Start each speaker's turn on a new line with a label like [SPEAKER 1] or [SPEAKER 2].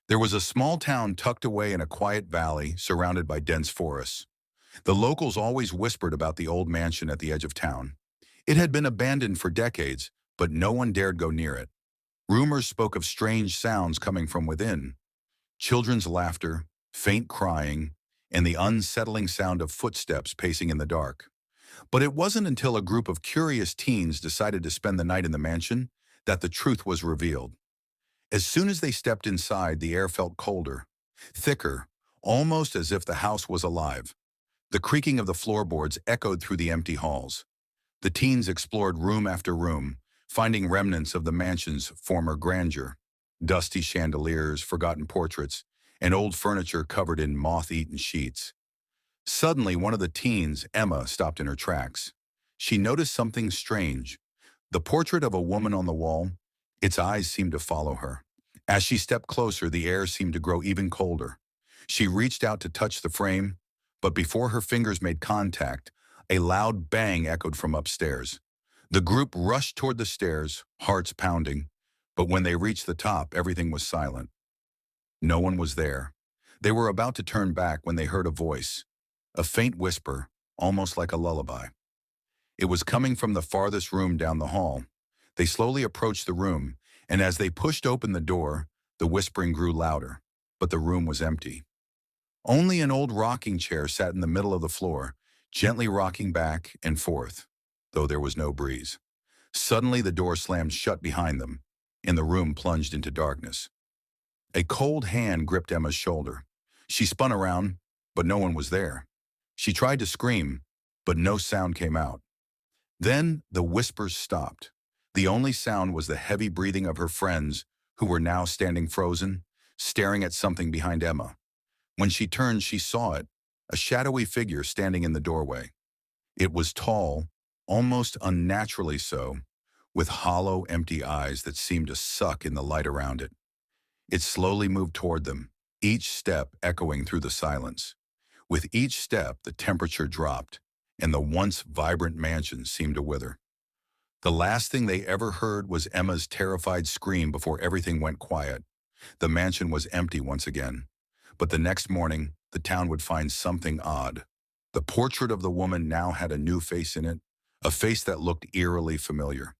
[SPEAKER 1] There was a small town tucked away in a quiet valley surrounded by dense forests. The locals always whispered about the old mansion at the edge of town. It had been abandoned for decades, but no one dared go near it. Rumors spoke of strange sounds coming from within, children's laughter, faint crying, and the unsettling sound of footsteps pacing in the dark. But it wasn't until a group of curious teens decided to spend the night in the mansion that the truth was revealed. As soon as they stepped inside, the air felt colder, thicker, almost as if the house was alive. The creaking of the floorboards echoed through the empty halls. The teens explored room after room, finding remnants of the mansion's former grandeur. Dusty chandeliers, forgotten portraits, and old furniture covered in moth-eaten sheets. Suddenly, one of the teens, Emma, stopped in her tracks. She noticed something strange. The portrait of a woman on the wall, its eyes seemed to follow her. As she stepped closer, the air seemed to grow even colder. She reached out to touch the frame, but before her fingers made contact, a loud bang echoed from upstairs. The group rushed toward the stairs, hearts pounding, but when they reached the top, everything was silent. No one was there. They were about to turn back when they heard a voice, a faint whisper, almost like a lullaby. It was coming from the farthest room down the hall. They slowly approached the room, and as they pushed open the door, the whispering grew louder, but the room was empty. Only an old rocking chair sat in the middle of the floor, gently rocking back and forth, though there was no breeze. Suddenly the door slammed shut behind them, and the room plunged into darkness. A cold hand gripped Emma's shoulder. She spun around, but no one was there. She tried to scream, but no sound came out. Then the whispers stopped. The only sound was the heavy breathing of her friends, who were now standing frozen, staring at something behind Emma. When she turned, she saw it, a shadowy figure standing in the doorway. It was tall, almost unnaturally so, with hollow, empty eyes that seemed to suck in the light around it. It slowly moved toward them, each step echoing through the silence. With each step, the temperature dropped, and the once vibrant mansion seemed to wither. The last thing they ever heard was Emma's terrified scream before everything went quiet. The mansion was empty once again. But the next morning, the town would find something odd. The portrait of the woman now had a new face in it, a face that looked eerily familiar.